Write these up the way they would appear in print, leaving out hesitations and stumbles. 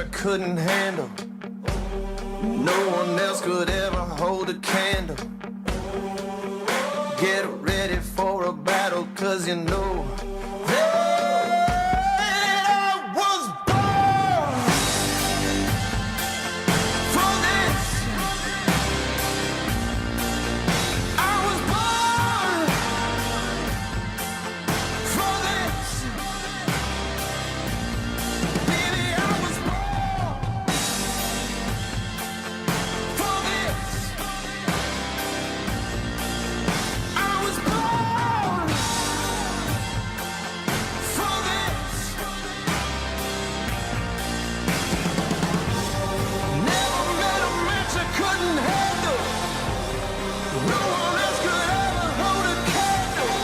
couldn't handle. No one else could ever hold a candle. Get ready for a battle, 'cause you know that I was born for this. I was born for this. Baby, I was born for this. I was born for this. Never met a match I couldn't handle. No one else could ever hold a candle.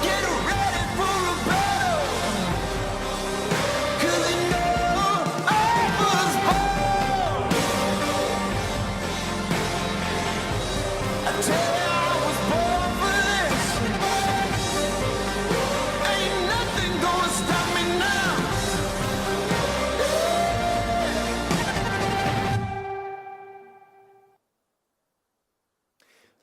Get ready for a battle, 'cause you know I was born. I tell you, I was born for this. Ain't nothing gonna stop me now.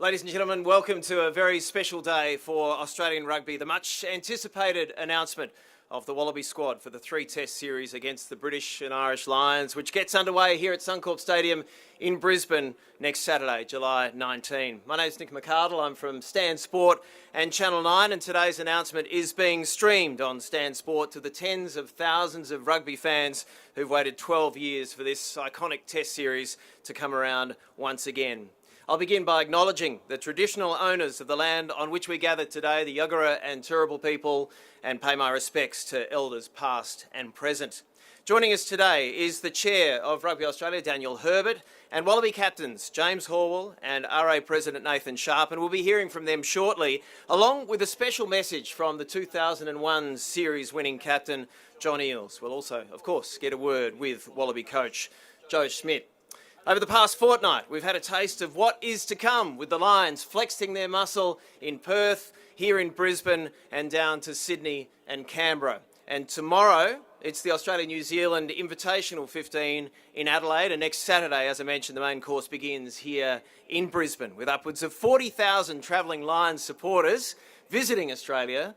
Ladies and gentlemen, welcome to a very special day for Australian rugby. The much anticipated announcement of the Wallaby squad for the 3-test series against the British and Irish Lions, which gets underway here at Suncorp Stadium in Brisbane next Saturday, July 19. My name's Nick McArdle. I'm from Stan Sport and Channel 9, and today's announcement is being streamed on Stan Sport to the tens of thousands of rugby fans who've waited 12 years for this iconic test series to come around once again. I'll begin by acknowledging the traditional owners of the land on which we gather today, the Yugara and Turrbal people, and pay my respects to elders past and present. Joining us today is the Chair of Rugby Australia, Daniel Herbert, and Wallaby captains James Horwell and RA President Nathan Sharp, and we'll be hearing from them shortly, along with a special message from the 2001 series-winning captain John Eales. We'll also, of course, get a word with Wallaby coach Joe Schmidt. Over the past fortnight, we've had a taste of what is to come, with the Lions flexing their muscle in Perth, here in Brisbane, and down to Sydney and Canberra. And tomorrow, it's the Australia-New Zealand Invitational 15 in Adelaide, and next Saturday, as I mentioned, the main course begins here in Brisbane, with upwards of 40,000 travelling Lions supporters visiting Australia.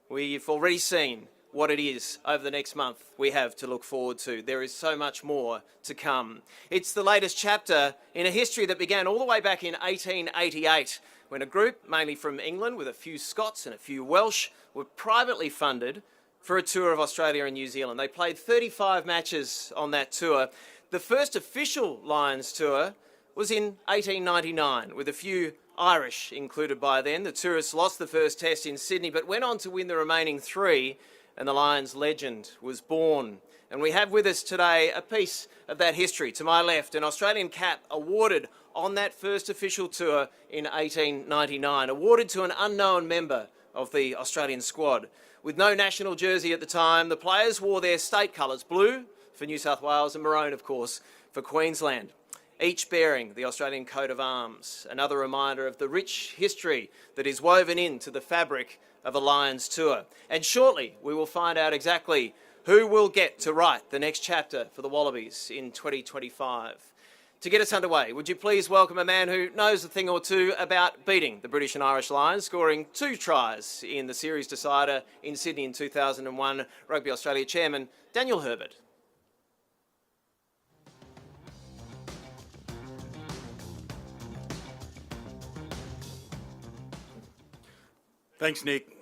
We've already seen what it is over the next month we have to look forward to. There is so much more to come. It's the latest chapter in a history that began all the way back in 1888, when a group, mainly from England, with a few Scots and a few Welsh, were privately funded for a tour of Australia and New Zealand. They played 35 matches on that tour. The first official Lions tour was in 1899, with a few Irish included by then. The tourists lost the first test in Sydney, but went on to win the remaining three, and the Lions legend was born. And we have with us today a piece of that history. To my left, an Australian cap awarded on that first official tour in 1899, awarded to an unknown member of the Australian squad. With no national jersey at the time, the players wore their state colours, blue for New South Wales and maroon, of course, for Queensland, each bearing the Australian coat of arms, another reminder of the rich history that is woven into the fabric of a Lions tour. And shortly we will find out exactly who will get to write the next chapter for the Wallabies in 2025. To get us underway, would you please welcome a man who knows a thing or two about beating the British and Irish Lions, scoring 2 tries in the series decider in Sydney in 2001, Rugby Australia Chairman Daniel Herbert. Thanks, Nick.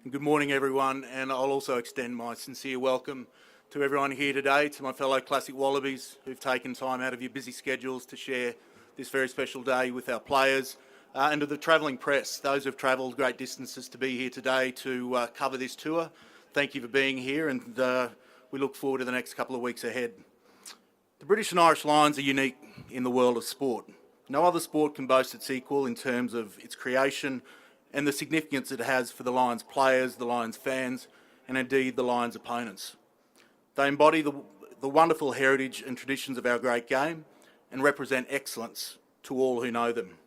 Good morning, everyone, and I'll also extend my sincere welcome to everyone here today, to my fellow Classic Wallabies who've taken time out of your busy schedules to share this very special day with our players, and to the travelling press, those who've travelled great distances to be here today to cover this tour. Thank you for being here, and we look forward to the next couple of weeks ahead. The British and Irish Lions are unique in the world of sport. No other sport can boast its equal in terms of its creation and the significance it has for the Lions players, the Lions fans, and indeed the Lions opponents. They embody the wonderful heritage and traditions of our great game and represent excellence to all who know them.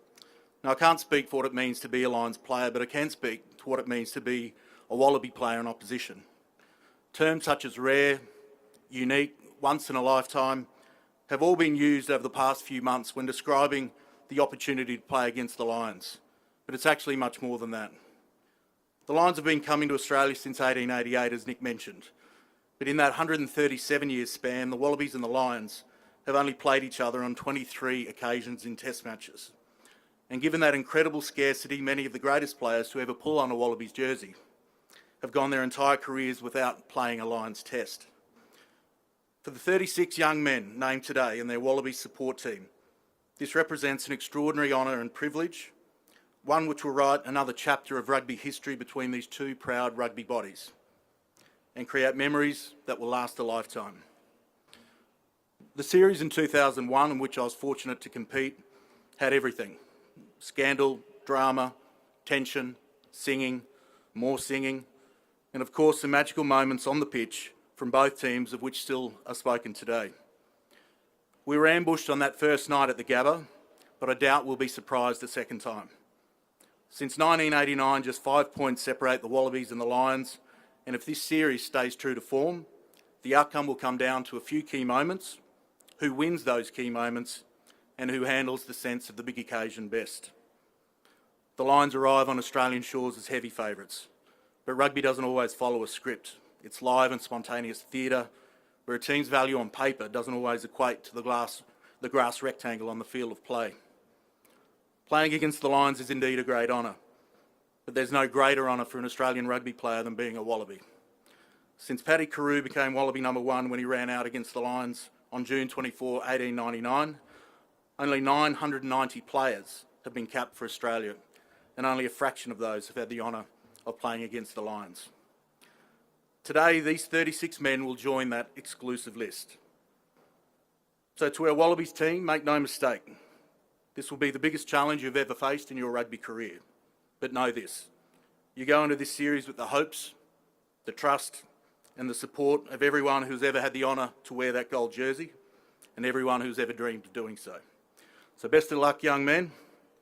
Now, I can't speak for what it means to be a Lions player, but I can speak to what it means to be a Wallaby player in opposition. Terms such as rare, unique, once in a lifetime, have all been used over the past few months when describing the opportunity to play against the Lions. But it's actually much more than that. The Lions have been coming to Australia since 1888, as Nick mentioned. But in that 137-year span, the Wallabies and the Lions have only played each other on 23 occasions in Test matches. And given that incredible scarcity, many of the greatest players to ever pull on a Wallabies jersey have gone their entire careers without playing a Lions Test. For the 36 young men named today and their Wallabies support team, this represents an extraordinary honour and privilege, one which will write another chapter of rugby history between these two proud rugby bodies and create memories that will last a lifetime. The series in 2001, in which I was fortunate to compete, had everything: scandal, drama, tension, singing, more singing, and of course the magical moments on the pitch from both teams, of which still are spoken today. We were ambushed on that first night at the Gabba, but I doubt we'll be surprised a second time. Since 1989, just 5 points separate the Wallabies and the Lions, and if this series stays true to form, the outcome will come down to a few key moments, who wins those key moments, and who handles the sense of the big occasion best. The Lions arrive on Australian shores as heavy favourites, but rugby doesn't always follow a script. It's live and spontaneous theatre, where a team's value on paper doesn't always equate to the grass rectangle on the field of play. Playing against the Lions is indeed a great honour, but there's no greater honour for an Australian rugby player than being a Wallaby. Since Paddy Carew became Wallaby number 1 when he ran out against the Lions on June 24, 1899, only 990 players have been capped for Australia, and only a fraction of those have had the honour of playing against the Lions. Today, these 36 men will join that exclusive list. So to our Wallabies team, make no mistake, this will be the biggest challenge you've ever faced in your rugby career. But know this, you go into this series with the hopes, the trust and the support of everyone who's ever had the honour to wear that gold jersey and everyone who's ever dreamed of doing so. So best of luck, young men,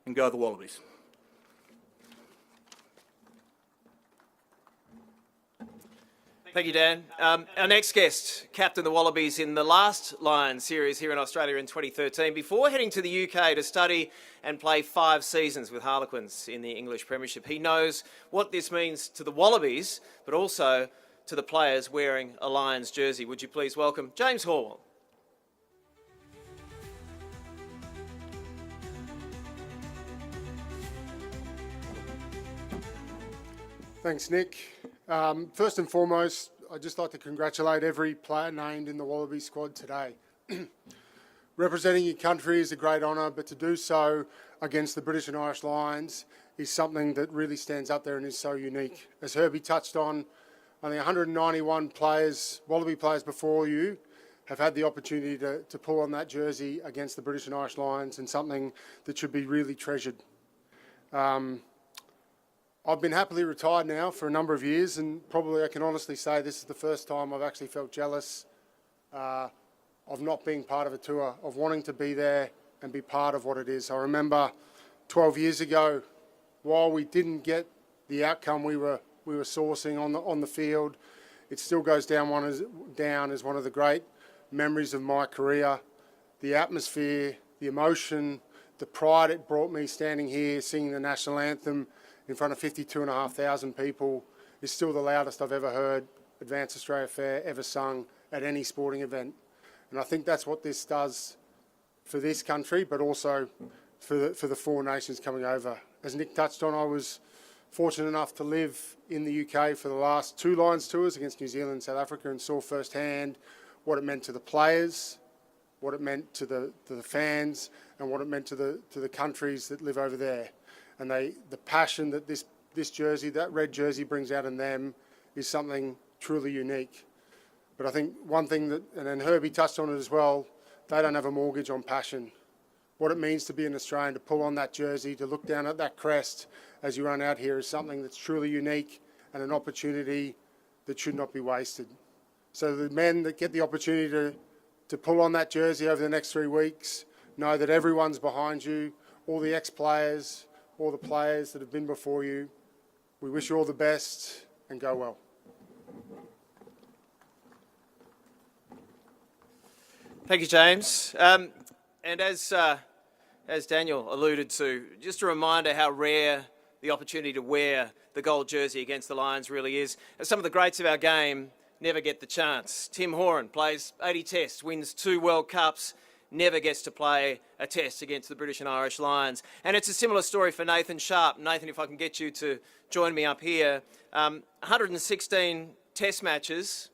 and go the Wallabies. Thank you, Dan. Our next guest captained the Wallabies in the last Lions series here in Australia in 2013 before heading to the UK to study and play 5 seasons with Harlequins in the English Premiership. He knows what this means to the Wallabies, but also to the players wearing a Lions jersey. Would you please welcome James Horwell. Thanks, Nick. First and foremost, I'd just like to congratulate every player named in the Wallabies squad today. Representing your country is a great honour, but to do so against the British and Irish Lions is something that really stands up there and is so unique. As Herbie touched on, only 191 players, Wallaby players before you, have had the opportunity to pull on that jersey against the British and Irish Lions, and something that should be really treasured. I've been happily retired now for a number of years, and probably I can honestly say this is the first time I've actually felt jealous of not being part of a tour, of wanting to be there and be part of what it is. I remember 12 years ago, while we didn't get the outcome we were sourcing on the field, it still goes down as one of the great memories of my career. The atmosphere, the emotion, the pride it brought me standing here singing the national anthem in front of 52,500 people is still the loudest I've ever heard Advance Australia Fair ever sung at any sporting event. And I think that's what this does for this country, but also for the 4 nations coming over. As Nick touched on, I was fortunate enough to live in the UK for the last 2 Lions tours against New Zealand and South Africa, and saw firsthand what it meant to the players, what it meant to the fans, and what it meant to the countries that live over there. And the passion that this jersey, that red jersey, brings out in them is something truly unique. But I think one thing that, and then Herbie touched on it as well, they don't have a mortgage on passion. What it means to be an Australian, to pull on that jersey, to look down at that crest as you run out here, is something that's truly unique and an opportunity that should not be wasted. So the men that get the opportunity to pull on that jersey over the next 3 weeks know that everyone's behind you, all the ex-players, all the players that have been before you. We wish you all the best and go well. Thank you, James. And as Daniel alluded to, just a reminder how rare the opportunity to wear the gold jersey against the Lions really is. Some of the greats of our game never get the chance. Tim Horan plays 80 tests, wins 2 World Cups, never gets to play a test against the British and Irish Lions. And it's a similar story for Nathan Sharp. Nathan, if I can get you to join me up here. 116 test matches,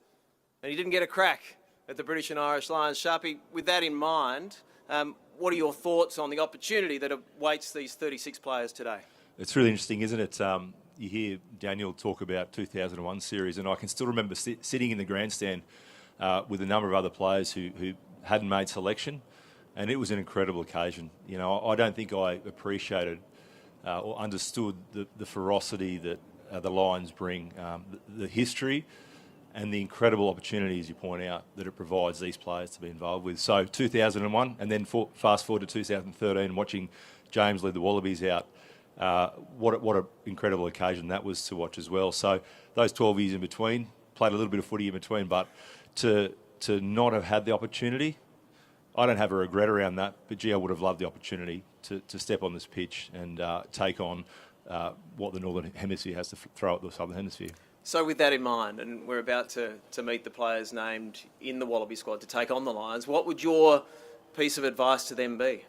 and he didn't get a crack at the British and Irish Lions. Sharpie, with that in mind, what are your thoughts on the opportunity that awaits these 36 players today? It's really interesting, isn't it? You hear Daniel talk about 2001 series, and I can still remember sitting in the grandstand with a number of other players who hadn't made selection, and it was an incredible occasion. You know, I don't think I appreciated or understood the ferocity that the Lions bring, the history and the incredible opportunities, you point out, that it provides these players to be involved with. So 2001, and then fast forward to 2013, watching James lead the Wallabies out. What an incredible occasion that was to watch as well. So those 12 years in between, played a little bit of footy in between, but to not have had the opportunity, I don't have a regret around that, but gee, I would have loved the opportunity to step on this pitch and take on what the Northern Hemisphere has to throw at the Southern Hemisphere. So with that in mind, and we're about to meet the players named in the Wallaby squad to take on the Lions, what would your piece of advice to them be?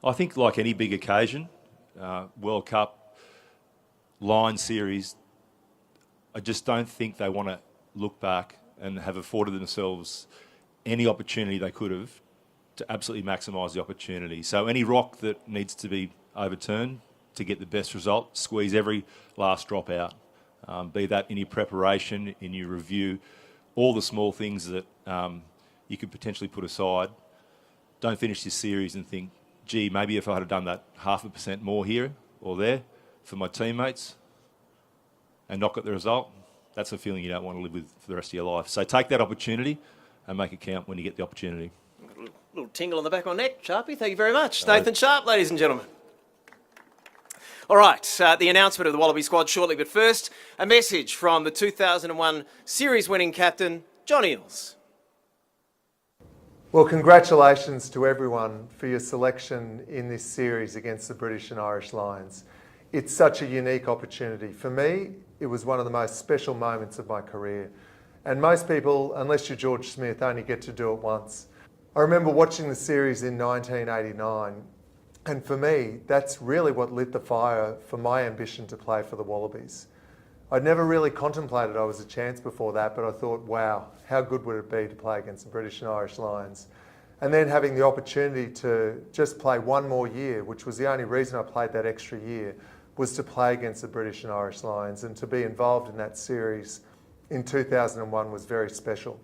I think like any big occasion, World Cup, Lions series, I just don't think they want to look back and have afforded themselves any opportunity they could have to absolutely maximise the opportunity. So any rock that needs to be overturned to get the best result, squeeze every last drop out. Be that in your preparation, in your review, all the small things that you could potentially put aside. Don't finish this series and think, gee, maybe if I had done that 0.5% more here or there for my teammates and not got the result, that's a feeling you don't want to live with for the rest of your life. So take that opportunity and make it count when you get the opportunity. A little tingle on the back of my neck, Sharpie. Thank you very much. Nathan Sharp, ladies and gentlemen. All right, the announcement of the Wallaby squad shortly, but first, a message from the 2001 series-winning captain, John Eales. Well, congratulations to everyone for your selection in this series against the British and Irish Lions. It's such a unique opportunity. For me, it was one of the most special moments of my career. And most people, unless you're George Smith, only get to do it once. I remember watching the series in 1989, and for me, that's really what lit the fire for my ambition to play for the Wallabies. I'd never really contemplated I was a chance before that, but I thought, wow, how good would it be to play against the British and Irish Lions? And then having the opportunity to just play one more year, which was the only reason I played that extra year, was to play against the British and Irish Lions, and to be involved in that series in 2001 was very special.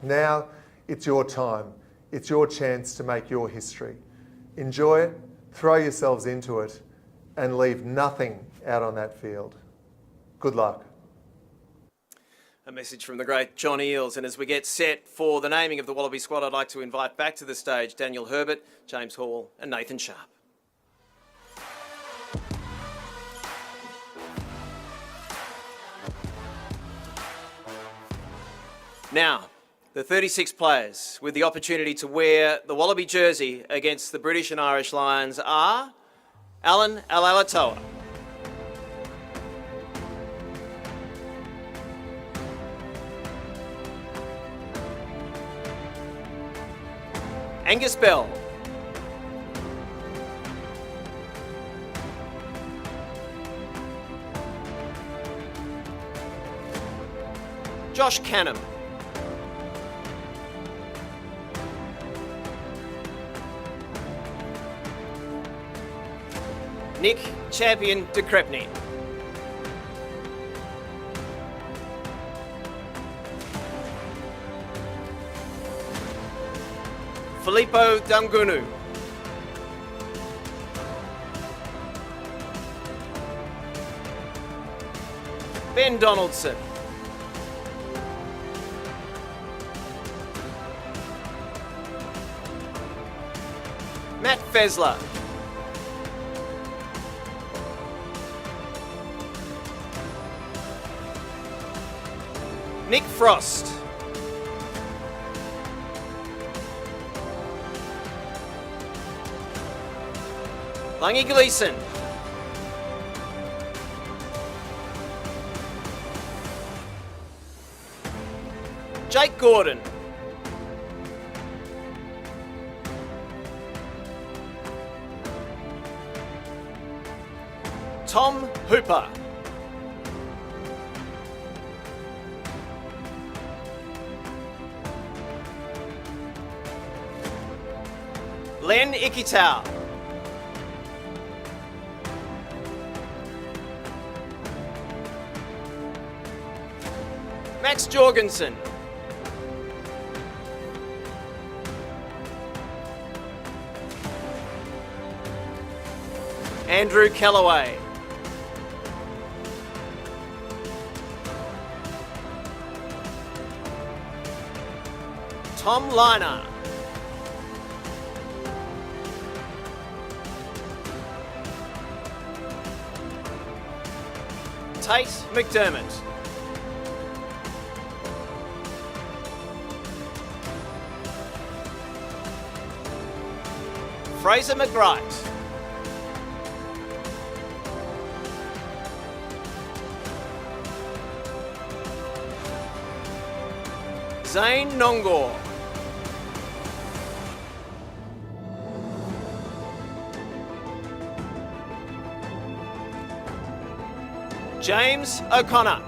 Now, it's your time. It's your chance to make your history. Enjoy it, throw yourselves into it, and leave nothing out on that field. Good luck. A message from the great John Eales. And as we get set for the naming of the Wallaby squad, I'd like to invite back to the stage Daniel Herbert, James Hall and Nathan Sharp. Now, the 36 players with the opportunity to wear the Wallaby jersey against the British and Irish Lions are Alan Alalatoa, Angus Bell, Josh Canham, Nick Champion de Crepney, Filippo Dangunu, Ben Donaldson, Matt Fesler, Nick Frost, Lungy Gleeson. Jake Gordon. Tom Hooper. Len Ikitau. Max Jorgensen. Andrew Callaway. Tom Liner. Tate McDermott. Fraser McBride. Zane Nongor. James O'Connor.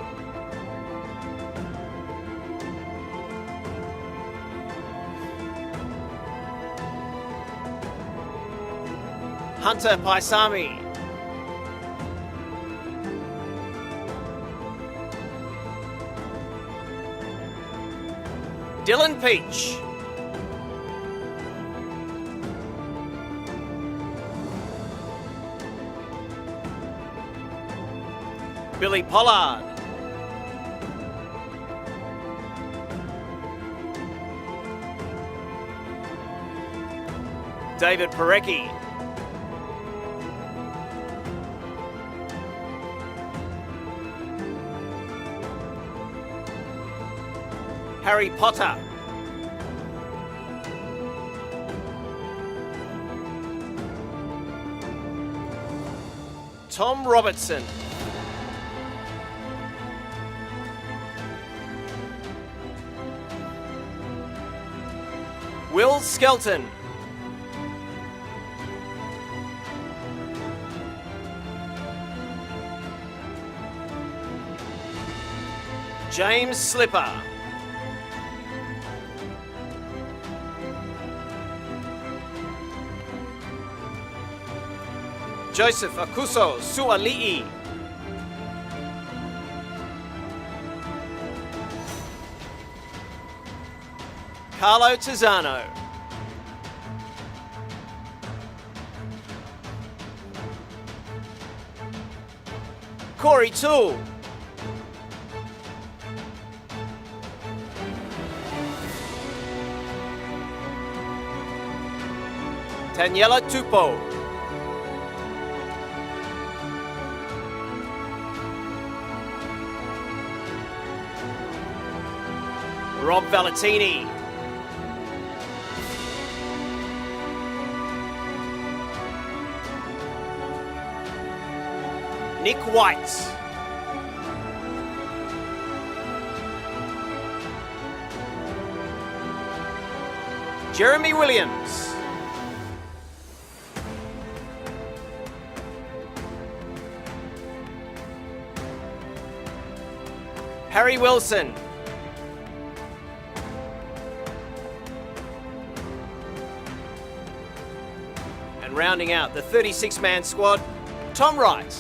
Hunter Paisami. Dylan Peach. Billy Pollard. David Parecki. Harry Potter. Tom Robertson. Will Skelton. James Slipper. Joseph Akuso Suali'i. Carlo Tizzano. Corey Toole. Daniela Tupou. Rob Valentini. Nick White. Jeremy Williams. Harry Wilson. And rounding out the 36-man squad, Tom Wright.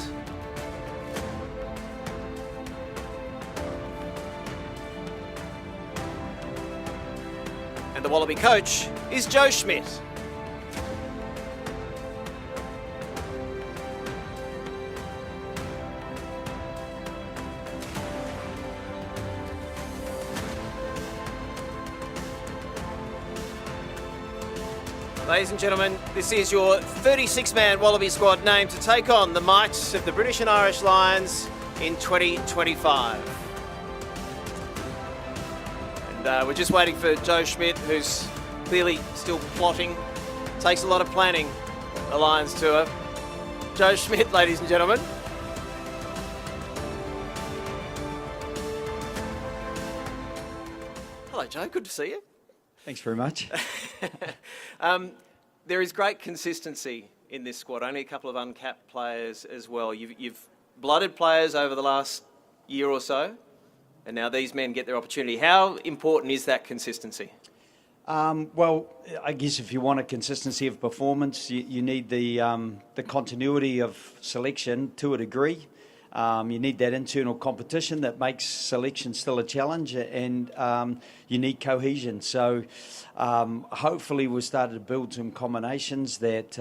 And the Wallaby coach is Joe Schmidt. Ladies and gentlemen, this is your 36-man Wallaby squad named to take on the might of the British and Irish Lions in 2025. And we're just waiting for Joe Schmidt, who's clearly still plotting. Takes a lot of planning, the Lions tour. Joe Schmidt, ladies and gentlemen. Hello, Joe. Good to see you. Thanks very much. There is great consistency in this squad. Only a couple of uncapped players as well. You've blooded players over the last year or so, and now these men get their opportunity. How important is that consistency? Well, I guess if you want a consistency of performance, you need the continuity of selection to a degree. You need that internal competition that makes selection still a challenge, and you need cohesion. So hopefully we've started to build some combinations that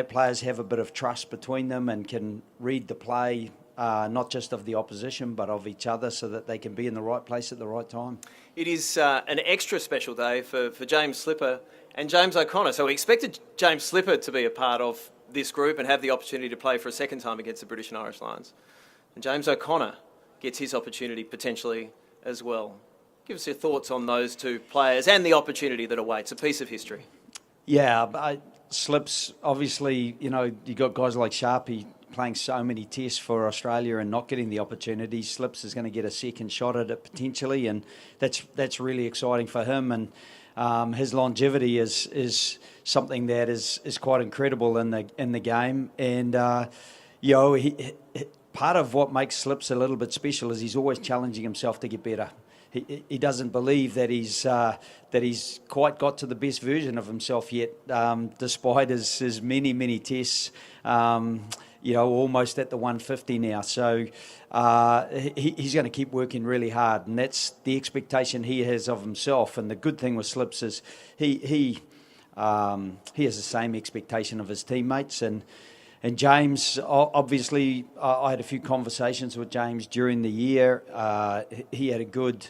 players have a bit of trust between them and can read the play, not just of the opposition but of each other, so that they can be in the right place at the right time. It is an extra special day for James Slipper and James O'Connor. So we expected James Slipper to be a part of this group and have the opportunity to play for a second time against the British and Irish Lions. And James O'Connor gets his opportunity potentially as well. Give us your thoughts on those two players and the opportunity that awaits, a piece of history. Yeah, Slips, obviously, you got guys like Sharpie playing so many tests for Australia and not getting the opportunity. Slips is going to get a second shot at it potentially, and that's really exciting for him. And his longevity is something that is quite incredible in the game. And part of what makes Slips a little bit special is he's always challenging himself to get better. He doesn't believe that he's quite got to the best version of himself yet, despite his many tests. Almost at the 150 now. So he's going to keep working really hard, and that's the expectation he has of himself. And the good thing with Slips is he has the same expectation of his teammates. And James, obviously, I had a few conversations with James during the year. He had a good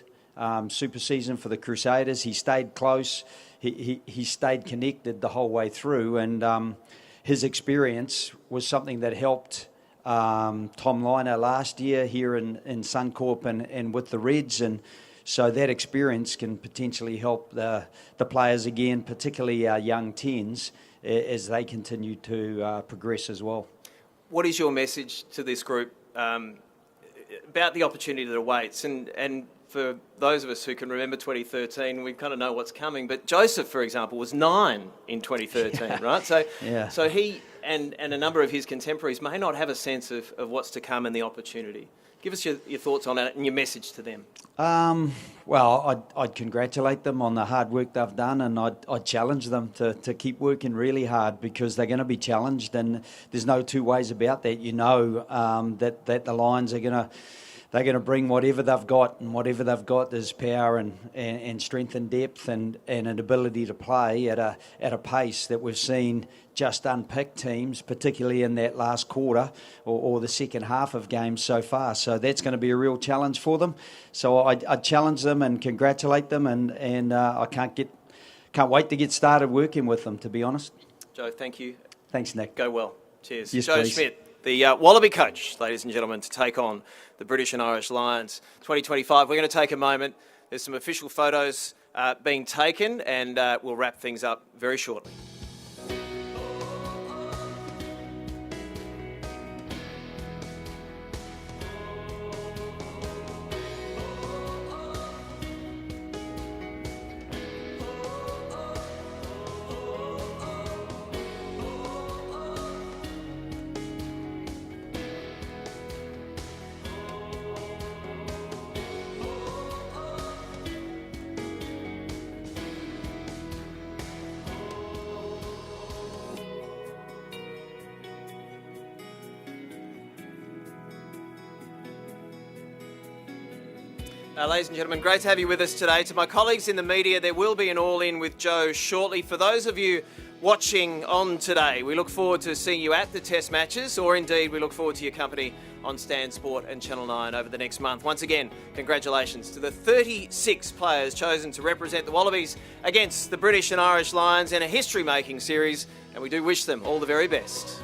super season for the Crusaders. He stayed close. He stayed connected the whole way through, and his experience was something that helped Tom Liner last year here in Suncorp and with the Reds, and so that experience can potentially help the players again, particularly our young 10s, as they continue to progress as well. What is your message to this group about the opportunity that awaits? And for those of us who can remember 2013, we kind of know what's coming. But Joseph, for example, was 9 in 2013, right? So he and a number of his contemporaries may not have a sense of what's to come and the opportunity. Give us your thoughts on it and your message to them. Well, I'd congratulate them on the hard work they've done, and I'd challenge them to keep working really hard, because they're going to be challenged, and there's no two ways about that. That the Lions are they're going to bring whatever they've got, and whatever they've got is power and strength and depth and an ability to play at a pace that we've seen just unpicked teams, particularly in that last quarter or the second half of games so far. So that's going to be a real challenge for them. So I challenge them and congratulate them, and I can't wait to get started working with them, to be honest. Joe, thank you. Thanks, Nick. Go well. Cheers. Yes, Joe please. Schmidt, the Wallaby coach, ladies and gentlemen, to take on the British and Irish Lions 2025. We're going to take a moment. There's some official photos being taken, and we'll wrap things up very shortly. Ladies and gentlemen, great to have you with us today. To my colleagues in the media, there will be an all-in with Joe shortly. For those of you watching on today, we look forward to seeing you at the Test matches, or indeed we look forward to your company on Stan Sport and Channel 9 over the next month. Once again, congratulations to the 36 players chosen to represent the Wallabies against the British and Irish Lions in a history-making series, and we do wish them all the very best.